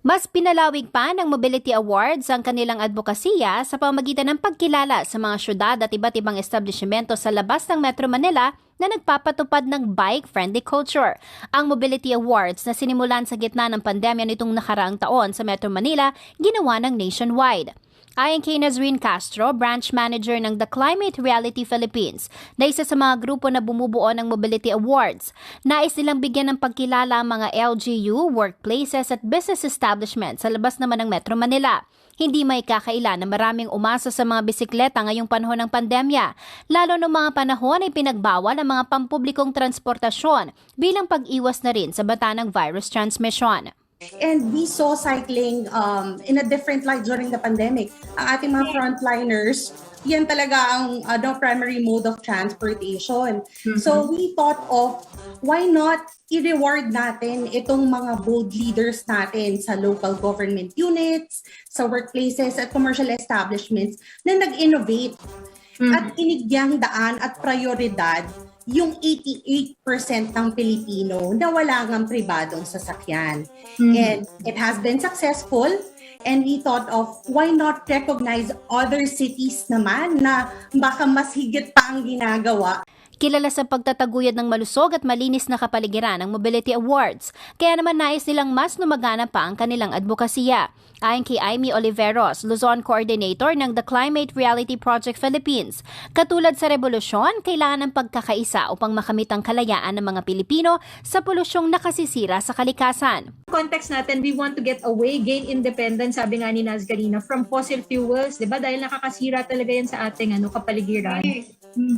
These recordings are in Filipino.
Mas pinalawig pa ng Mobility Awards ang kanilang advokasya sa pamamagitan ng pagkilala sa mga syudad at iba't ibang establishmento sa labas ng Metro Manila na nagpapatupad ng bike-friendly culture. Ang Mobility Awards na sinimulan sa gitna ng pandemya nitong nakaraang taon sa Metro Manila, ginawa ng nationwide. Ayon kay Nazreen Castro, branch manager ng The Climate Reality Philippines, na isa sa mga grupo na bumubuo ng Mobility Awards, nais nilang bigyan ng pagkilala ang mga LGU, workplaces at business establishments sa labas naman ng Metro Manila. Hindi may kakaila na maraming umasa sa mga bisikleta ngayong panahon ng pandemya, lalo noong mga panahon ay pinagbawal ang mga pampublikong transportasyon bilang pag-iwas na rin sa banta ng virus transmission. And we saw cycling in a different light during the pandemic. Ang ating mga frontliners, yan talaga ang primary mode of transportation. So we thought of, why not i-reward natin itong mga bold leaders natin sa local government units, sa workplaces at commercial establishments na nag-innovate at inigyang daan at prioridad yung 88% ng Pilipino na wala ngang pribadong sasakyan. And it has been successful, and we thought of why not recognize other cities naman na baka mas higit pa ang ginagawa. Kilala sa pagtataguyod ng malusog at malinis na kapaligiran ng Mobility Awards, kaya naman nais nilang mas lumagana pa ang kanilang advokasya. Ayon kay Amy Oliveros, Luzon Coordinator ng The Climate Reality Project Philippines, katulad sa revolusyon, kailangan ng pagkakaisa upang makamit ang kalayaan ng mga Pilipino sa polusyong nakasisira sa kalikasan. Context natin, we want to get away, gain independence, sabi nga ni Naz kanina, from fossil fuels, di ba? Dahil nakakasira talaga yan sa ating kapaligiran.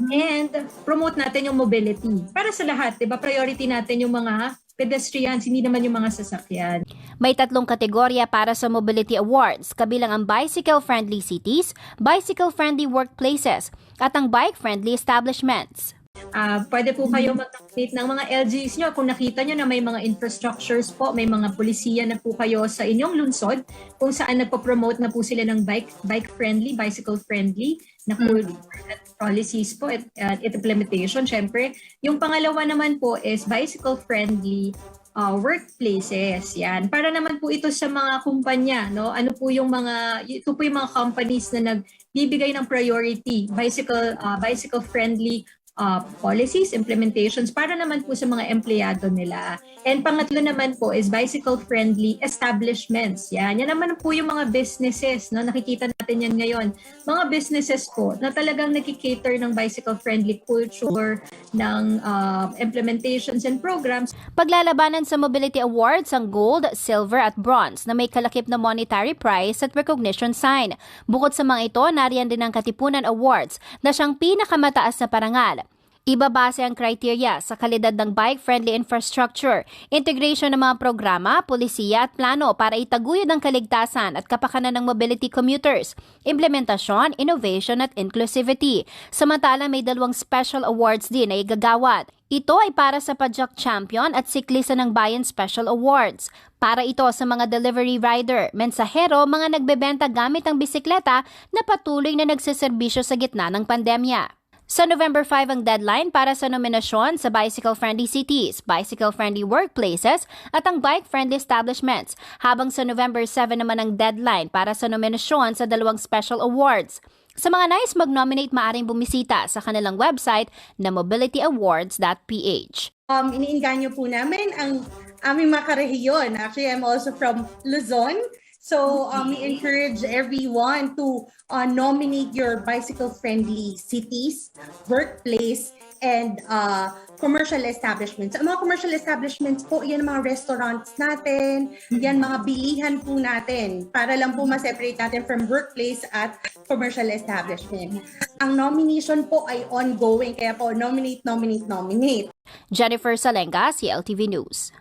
And promote natin yung mobility. Para sa lahat, di ba? Priority natin yung mga pedestrians, hindi naman yung mga sasakyan. May 3 kategorya para sa Mobility Awards, kabilang ang bicycle-friendly cities, bicycle-friendly workplaces, at ang bike-friendly establishments. Pwede po kayo mag-nominate ng mga LGs nyo kung nakita nyo na may mga infrastructures po, may mga polisiya na po kayo sa inyong lungsod kung saan nagpo-promote na po sila ng bike-friendly, bicycle-friendly na policies po at implementation. Syempre, yung pangalawa naman po is bicycle-friendly workplaces. Yan. Para naman po ito sa mga kumpanya, no? Ito po yung mga companies na nagbibigay ng priority, bicycle-friendly policies, implementations para naman po sa mga empleyado nila. And pangatlo naman po is bicycle-friendly establishments. Yan naman po yung mga businesses, no? Nakikita natin yan ngayon. Mga businesses po na talagang nakikater ng bicycle-friendly culture, ng implementations and programs. Paglalabanan sa Mobility Awards ang gold, silver at bronze na may kalakip na monetary prize at recognition sign. Bukod sa mga ito, nariyan din ang Katipunan Awards na siyang pinakamataas na parangal. Ibabase ang kriteria sa kalidad ng bike-friendly infrastructure, integration ng mga programa, polisiya at plano para itaguyod ang kaligtasan at kapakanan ng mobility commuters, implementasyon, innovation at inclusivity. Samantala may 2 special awards din na igagawad. Ito ay para sa Padjak Champion at Siklista ng Bayan Special Awards. Para ito sa mga delivery rider, mensahero, mga nagbebenta gamit ang bisikleta na patuloy na nagseserbisyo sa gitna ng pandemya. Sa November 5 ang deadline para sa nominasyon sa bicycle-friendly cities, bicycle-friendly workplaces at ang bike-friendly establishments, habang sa November 7 naman ang deadline para sa nominasyon sa 2 special awards. Sa mga nais mag-nominate, maaaring bumisita sa kanilang website na mobilityawards.ph. Iniinganyo po namin ang aming mga karehiyon. Actually, I'm also from Luzon. So we encourage everyone to nominate your bicycle-friendly cities, workplace, and commercial establishments. Ang mga commercial establishments po, yan mga restaurants natin, yan mga bilihan po natin para lang po ma-separate natin from workplace at commercial establishment. Ang nomination po ay ongoing, kaya po nominate. Jennifer Salenga, CLTV News.